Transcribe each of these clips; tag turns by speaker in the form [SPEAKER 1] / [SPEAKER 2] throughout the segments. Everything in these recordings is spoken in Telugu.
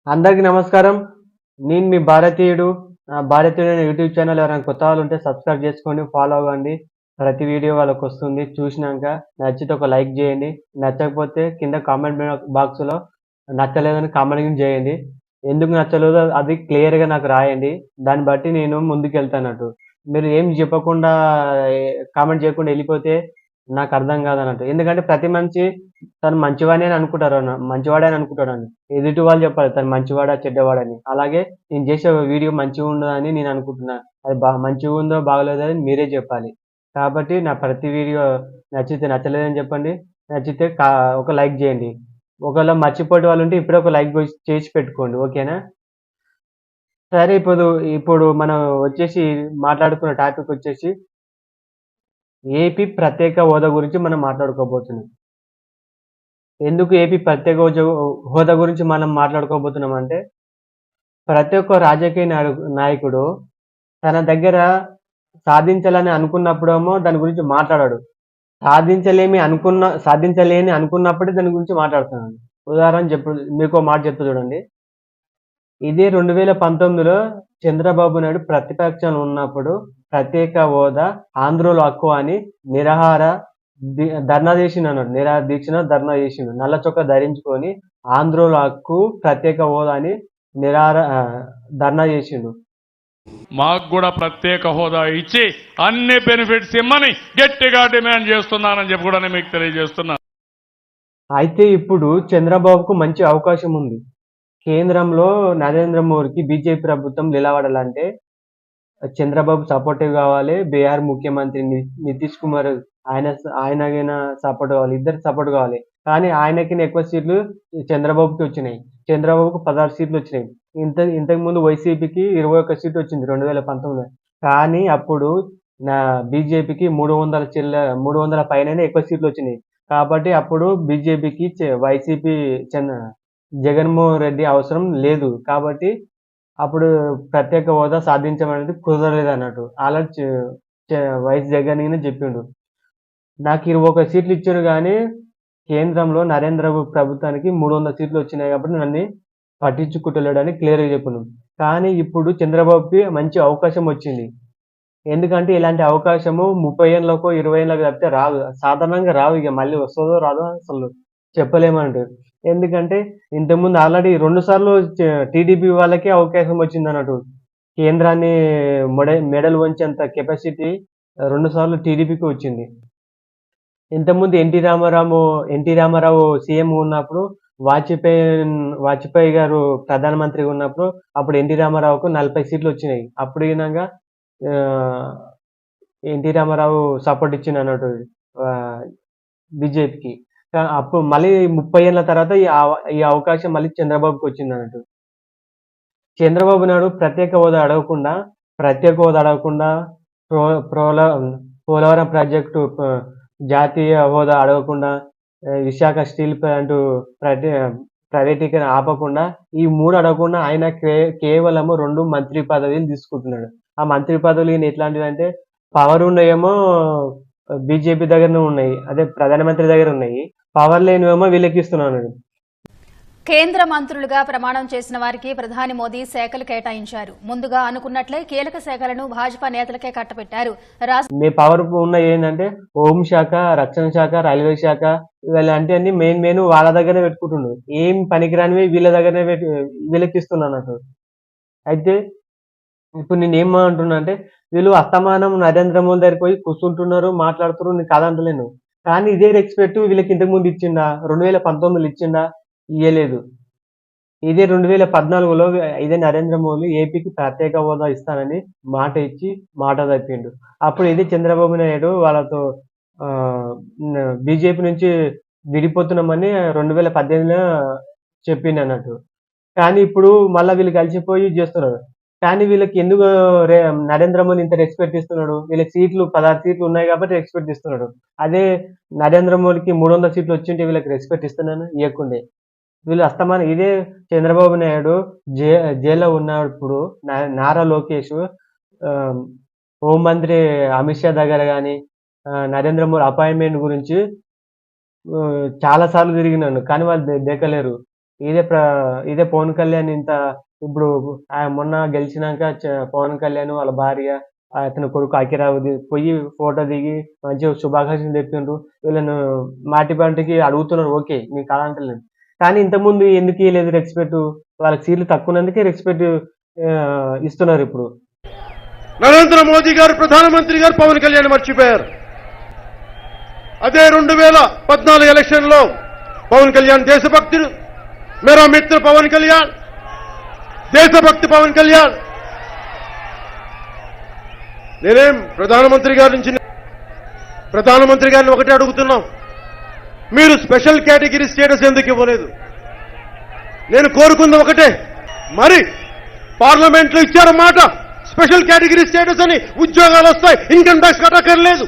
[SPEAKER 1] అందరికీ నమస్కారం. నేను మీ భారతీయుడు. భారతీయుడు అనే యూట్యూబ్ ఛానల్ ఎవరైనా కొత్త వాళ్ళు ఉంటే సబ్స్క్రైబ్ చేసుకోండి, ఫాలో అవ్వండి. ప్రతి వీడియో వాళ్ళకొస్తుంది. చూసినాక నచ్చితే ఒక లైక్ చేయండి. నచ్చకపోతే కింద కామెంట్ బాక్స్‌లో నచ్చలేదని కామెంట్ చేయండి. ఎందుకు నచ్చలేదో అది క్లియర్‌గా నాకు రాయండి. దాన్ని బట్టి నేను ముందుకెళ్తానట్టు. మీరు ఏం చెప్పకుండా కామెంట్ చేయకుండా ఎళ్ళిపోతే నాకర్థం కాదన్నట్టు. ఎందుకంటే ప్రతి మనిషి తను మంచివాడే అని మంచివాడే అని అనుకుంటాడండి. ఎదుటి వాళ్ళు చెప్పాలి తను మంచివాడా, చెడ్డవాడని. అలాగే నేను చేసే వీడియో మంచిగుండదని నేను అనుకుంటున్నా. అది మంచిగుందో, బాగోలేదో అని మీరే చెప్పాలి. కాబట్టి నా ప్రతి వీడియో నచ్చితే నచ్చలేదని చెప్పండి. నచ్చితే ఒక లైక్ చేయండి. ఒకవేళ మర్చిపోయే వాళ్ళుంటే ఇప్పుడే ఒక లైక్ చేసి పెట్టుకోండి. ఓకేనా? సరే ఇప్పుడు ఇప్పుడు మనం వచ్చేసి మాట్లాడుకున్న టాపిక్ వచ్చేసి ఏపీ ప్రత్యేక హోదా గురించి మనం మాట్లాడుకోబోతున్నాం. ఎందుకు ఏపీ ప్రత్యేక హోదా గురించి మనం మాట్లాడుకోబోతున్నామంటే, ప్రతి ఒక్క రాజకీయ నాయకుడు తన దగ్గర సాధించాలని అనుకున్నప్పుడేమో దాని గురించి మాట్లాడడు. సాధించలేని అనుకున్నప్పుడే దాని గురించి మాట్లాడుతున్నాడు. ఉదాహరణ మీకో మాట చెప్తా చూడండి. ఇదే 2019లో చంద్రబాబు నాయుడు ప్రతిపక్షంలో ఉన్నప్పుడు ప్రత్యేక హోదా ఆంధ్రుల హక్కు అని నిరాహార ధర్నా చేసిండన్నాడు. నిరాహార దీక్షనో ధర్నా చేసిండు. నల్ల చొక్కా ధరించుకొని ఆంధ్రుల హక్కు ప్రత్యేక హోదా అని నిరాహార ధర్నా చేసిండు.
[SPEAKER 2] మాకు కూడా ప్రత్యేక హోదా ఇచ్చి అన్ని బెనిఫిట్స్ ఇమ్మని గట్టిగా డిమాండ్ చేస్తున్నానని చెప్పి కూడా మీకు తెలియజేస్తున్నా.
[SPEAKER 1] అయితే ఇప్పుడు చంద్రబాబుకు మంచి అవకాశం ఉంది. కేంద్రంలో నరేంద్ర మోడీకి బీజేపీ ప్రభుత్వం నిలబడాలంటే చంద్రబాబు సపోర్టివ్ కావాలి. బీహార్ ముఖ్యమంత్రి నితీష్ కుమార్ ఆయనకైనా సపోర్ట్ కావాలి. ఇద్దరు సపోర్ట్ కావాలి. కానీ ఆయనకి ఎక్కువ సీట్లు చంద్రబాబుకి వచ్చినాయి. చంద్రబాబుకు 16 సీట్లు వచ్చినాయి. ఇంతకుముందు వైసీపీకి 21 సీట్లు వచ్చింది 2019లో. కానీ అప్పుడు బీజేపీకి 300 పైననే ఎక్కువ సీట్లు వచ్చినాయి. కాబట్టి అప్పుడు బీజేపీకి వైసీపీ జగన్మోహన్ రెడ్డి అవసరం లేదు. కాబట్టి అప్పుడు ప్రత్యేక హోదా సాధించమనేది కుదరలేదన్నట్టు. అలా వైఎస్ జగన్ చెప్పిండు. నాకు 21 సీట్లు ఇచ్చారు గానీ కేంద్రంలో నరేంద్ర ప్రభుత్వానికి 300 సీట్లు వచ్చినాయి కాబట్టి నన్ను పట్టించుకుంటలేడని క్లియర్‌గా చెప్పిండు. కానీ ఇప్పుడు చంద్రబాబుకి మంచి అవకాశం వచ్చింది. ఎందుకంటే ఇలాంటి అవకాశము 30 ఏళ్ళకో, 20 ఏళ్ళకో తప్పితే రాదు. సాధారణంగా రావు. ఇక మళ్ళీ వస్తదో రాదో అసలు చెప్పలేమంటారు. ఎందుకంటే ఇంతకుముందు ఆల్రెడీ 2 సార్లు టీడీపీ వాళ్ళకే అవకాశం వచ్చిందన్నట్టు. కేంద్రాన్ని మెడలు వంచేంత కెపాసిటీ 2 సార్లు టీడీపీకి వచ్చింది. ఇంతకుముందు ఎన్టీ రామారావు సీఎం ఉన్నప్పుడు వాజ్పేయి గారు ప్రధానమంత్రిగా ఉన్నప్పుడు అప్పుడు ఎన్టీ రామారావుకు 40 సీట్లు వచ్చినాయి. అప్పుడు గినంగా ఎన్టీ రామారావు సపోర్ట్ ఇచ్చిండన్నట్టు బీజేపీకి. అప్పుడు మళ్ళీ 30 ఏళ్ల తర్వాత ఈ అవకాశం మళ్ళీ చంద్రబాబుకి వచ్చిందన్నట్టు. చంద్రబాబు నాయుడు ప్రత్యేక హోదా అడగకుండా పోలవరం ప్రాజెక్టు జాతీయ హోదా అడగకుండా, విశాఖ స్టీల్ ప్లాంట్ ప్రైవేటీకరణ ఆపకుండా, ఈ 3 అడగకుండా ఆయన కేవలము 2 మంత్రి పదవులు తీసుకుంటున్నాడు. ఆ మంత్రి పదవులు ఎట్లాంటివంటే పవర్ ఉన్నయేమో బీజేపీ దగ్గరనే ఉన్నాయి. అదే ప్రధానమంత్రి దగ్గర ఉన్నాయి. పవర్ లేనివేమో వీళ్ళకి ఇస్తున్నాడు.
[SPEAKER 3] కేంద్ర మంత్రులుగా ప్రమాణం చేసిన వారికి ప్రధాని మోదీ శాఖలు కేటాయించారు. ముందుగా అనుకున్నట్లే కీలక శాఖలను భాజపా నేతలకే కట్టబెట్టారు.
[SPEAKER 1] మీ పవర్ ఉన్న ఏంటంటే హోంశాఖ, రక్షణ శాఖ, రైల్వే శాఖ ఇలాంటి అన్ని మెయిన్ వాళ్ళ దగ్గరనే పెట్టుకుంటుండ్రు. ఏం పనికిరానివి వీళ్ళ దగ్గరనే వీళ్ళకి ఇస్తున్నాను. అయితే ఇప్పుడు నేను ఏమంటున్నా అంటే వీళ్ళు అస్తమానం నరేంద్ర మోదీ దగ్గరికి పోయి కూర్చుంటున్నారు, మాట్లాడుతున్నారు. నేను కాదంటలేను. కానీ ఇదే రెస్పెక్ట్ వీళ్ళకి ఇంతకుముందు ఇచ్చిండా? 2019లో ఇచ్చిండా? ఇయ్యలేదు. ఇదే 2014లో ఇదే నరేంద్ర మోదీ ఏపీకి ప్రత్యేక హోదా ఇస్తానని మాట ఇచ్చి మాట తప్పిండు. అప్పుడు ఇదే చంద్రబాబు నాయుడు వాళ్ళతో బీజేపీ నుంచి విడిపోతున్నామని 2018లో చెప్పిండన్నట్టు. కానీ ఇప్పుడు మళ్ళా వీళ్ళు కలిసిపోయి చేస్తున్నారు. కానీ వీళ్ళకి ఎందుకు నరేంద్ర మోదీ ఇంత రెస్పెక్ట్ ఇస్తున్నాడు? వీళ్ళకి 16 సీట్లు ఉన్నాయి కాబట్టి రెస్పెక్ట్ ఇస్తున్నాడు. అదే నరేంద్ర మోదీకి 300 సీట్లు వచ్చింటే వీళ్ళకి రెస్పెక్ట్ ఇస్తున్నాను ఇవ్వకుండే. వీళ్ళు అస్తమానం ఇదే చంద్రబాబు నాయుడు జైల్లో ఉన్నప్పుడు నారా లోకేష్ హోంమంత్రి అమిత్ షా దగ్గర కానీ నరేంద్ర మోదీ అపాయింట్మెంట్ గురించి చాలా సార్లు తిరిగినాను. కానీ వాళ్ళు దెక్కలేరు. ఇదే పవన్ కళ్యాణ్ ఇంత ఇప్పుడు మొన్న గెలిచినాక పవన్ కళ్యాణ్ వాళ్ళ భార్య అతని కొడుకు అఖిరావు పోయి ఫోటో దిగి మంచిగా శుభాకాంక్షలు చెప్తుండ్రు. వీళ్ళను మాటి పంటికి అడుగుతున్నారు, ఓకే మీకు కాదంటలేదు. కానీ ఇంతకుముందు ఎందుకు ఇవ్వలేదు రెస్పెక్ట్? వాళ్ళకి సీట్లు తక్కువన్నందుకే రెస్పెక్ట్ ఇస్తున్నారు ఇప్పుడు.
[SPEAKER 4] నరేంద్ర మోదీ గారు ప్రధానమంత్రి గారు పవన్ కళ్యాణ్ మర్చిపోయారు. అదే 2014 ఎలక్షన్ లో పవన్ కళ్యాణ్ దేశభక్తుడు, మేరా మిత్ర పవన్ కళ్యాణ్, దేశభక్తి పవన్ కళ్యాణ్. నేనేం ప్రధానమంత్రి గారిని ఒకటే అడుగుతున్నాం, మీరు స్పెషల్ కేటగిరీ స్టేటస్ ఎందుకు ఇవ్వలేదు? నేను కోరుకుంది ఒకటే, మరి పార్లమెంట్ లో ఇచ్చారన్నమాట, స్పెషల్ కేటగిరీ స్టేటస్ అని ఉద్యోగాలు వస్తాయి, ఇన్కమ్ ట్యాక్స్ కట్టక్కర్లేదు,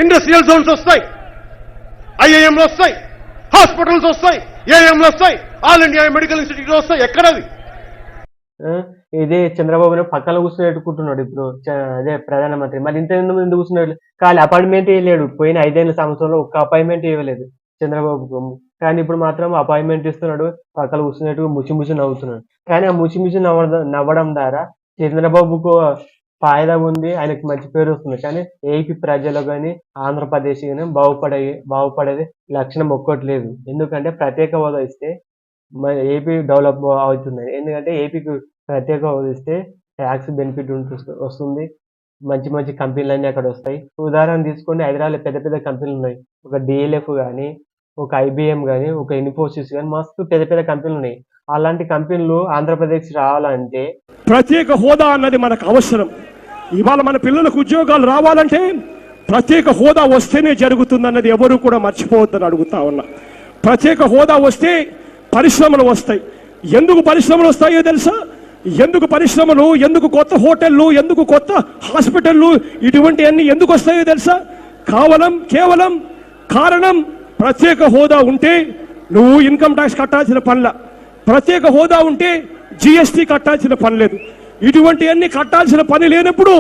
[SPEAKER 4] ఇండస్ట్రియల్ జోన్స్ వస్తాయి, ఐఐఎంలు వస్తాయి, హాస్పిటల్స్ వస్తాయి, ఏఎంలు వస్తాయి, ఆల్ ఇండియా మెడికల్ ఇన్స్టిట్యూట్ వస్తాయి. ఎక్కడది?
[SPEAKER 1] ఇదే చంద్రబాబు పక్కన కూర్చున్నట్టుకుంటున్నాడు ఇప్పుడు అదే ప్రధానమంత్రి. మరి ఇంత ఎందుకు కూర్చున్నాడు? ఖాళీ అపాయింట్మెంట్ ఇవ్వలేడు. పోయిన 5 సంవత్సరంలో ఒక్క అపాయింట్మెంట్ ఇవ్వలేదు చంద్రబాబుకు. కానీ ఇప్పుడు మాత్రం అపాయింట్మెంట్ ఇస్తున్నాడు, పక్కన కూర్చున్నట్టు ముసి నవ్వుతున్నాడు. కానీ ఆ ముసి నవ్వడం ద్వారా చంద్రబాబుకు ఫాయిదా ఉంది, ఆయనకు మంచి పేరు వస్తుంది. కానీ ఏపీ ప్రజలు కానీ ఆంధ్రప్రదేశ్ కానీ బాగుపడేది లక్షణం ఒక్కట్లేదు. ఎందుకంటే ప్రత్యేక హోదా ఇస్తే ఏపీ డెవలప్ అవుతుంది. ఎందుకంటే ఏపీకి ప్రత్యేక హోదా ఇస్తే ట్యాక్స్ బెనిఫిట్ వస్తుంది, మంచి మంచి కంపెనీలు అన్నీ అక్కడ వస్తాయి. ఉదాహరణ తీసుకోండి, హైదరాబాద్లో పెద్ద పెద్ద కంపెనీలు ఉన్నాయి. ఒక డిఎల్ఎఫ్ కానీ, ఒక ఐబిఎం కానీ, ఒక ఇన్ఫోసిస్ కానీ, మస్తు పెద్ద పెద్ద కంపెనీలు ఉన్నాయి. అలాంటి కంపెనీలు ఆంధ్రప్రదేశ్ రావాలంటే
[SPEAKER 5] ప్రత్యేక హోదా అన్నది మనకు అవసరం. ఇవాళ మన పిల్లలకు ఉద్యోగాలు రావాలంటే ప్రత్యేక హోదా వస్తేనే జరుగుతుందన్నది ఎవరు కూడా మర్చిపోవద్దని అడుగుతా ఉన్నా. ప్రత్యేక హోదా వస్తే పరిశ్రమలు వస్తాయి. ఎందుకు పరిశ్రమలు వస్తాయో తెలుసా? ఎందుకు పరిశ్రమలు, ఎందుకు కొత్త హోటళ్లు, ఎందుకు కొత్త హాస్పిటళ్లు, ఇటువంటివన్నీ ఎందుకు వస్తాయో తెలుసా? కేవలం కారణం ప్రత్యేక హోదా ఉంటే నువ్వు ఇన్కమ్ ట్యాక్స్ కట్టాల్సిన పనిలా, ప్రత్యేక హోదా ఉంటే జిఎస్టీ కట్టాల్సిన పని లేదు. ఇటువంటివన్నీ కట్టాల్సిన పని లేనప్పుడు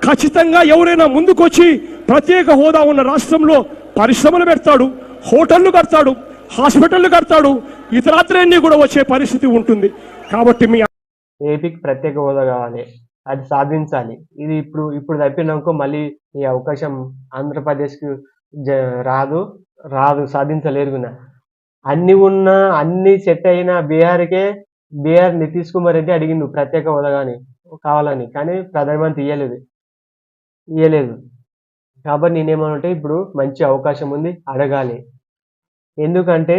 [SPEAKER 5] ఖచ్చితంగా ఎవరైనా ముందుకొచ్చి ప్రత్యేక హోదా ఉన్న రాష్ట్రంలో పరిశ్రమలు పెడతాడు, హోటళ్లు కడతాడు, హాస్పిటళ్లు కడతాడు, ఇతరాత్రన్నీ కూడా వచ్చే పరిస్థితి ఉంటుంది. కాబట్టి మీ
[SPEAKER 1] ఏపీకి ప్రత్యేక హోదా కావాలి, అది సాధించాలి. ఇది ఇప్పుడు తప్పినాకో మళ్ళీ ఈ అవకాశం ఆంధ్రప్రదేశ్కి రాదు, సాధించలేరు. అన్ని సెట్ అయిన బీహార్ నితీష్ కుమార్ రెడ్డి అడిగిండు ప్రత్యేక హోదా కావాలని, కానీ ప్రధానమంత్రి ఇయ్యలేదు. కాబట్టి నేనేమంటే ఇప్పుడు మంచి అవకాశం ఉంది, అడగాలి. ఎందుకంటే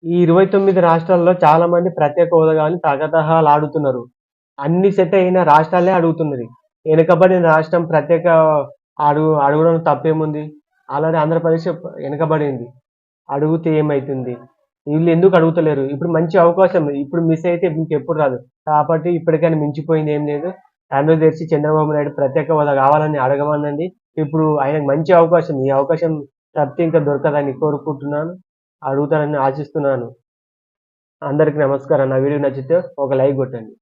[SPEAKER 1] ఈ 29 రాష్ట్రాల్లో చాలా మంది ప్రత్యేక హోదా కావాలని తహతహాలు ఆడుతున్నారు. అన్ని సెట్ అయిన రాష్ట్రాలే అడుగుతున్నది. వెనుకబడిన రాష్ట్రం ప్రత్యేక అడగడం తప్పేముంది? అలానే ఆంధ్రప్రదేశ్ వెనుకబడింది, అడిగితే ఏమవుతుంది? వీళ్ళు ఎందుకు అడుగుతలేరు? ఇప్పుడు మంచి అవకాశం, ఇప్పుడు మిస్ అయితే ఇంకెప్పుడు రాదు. కాబట్టి ఇప్పటికైనా మించిపోయింది ఏం లేదు. కన్నులు తెరిచి చంద్రబాబు నాయుడు ప్రత్యేక హోదా కావాలని అడగమనండి. ఇప్పుడు ఆయనకు మంచి అవకాశం, ఈ అవకాశం తప్పితే ఇంకా దొరకదని కోరుకుంటున్నాను, అడుగుతానని ఆశిస్తున్నాను. అందరికీ నమస్కారం. నా వీడియో నచ్చితే ఒక లైక్ కొట్టండి.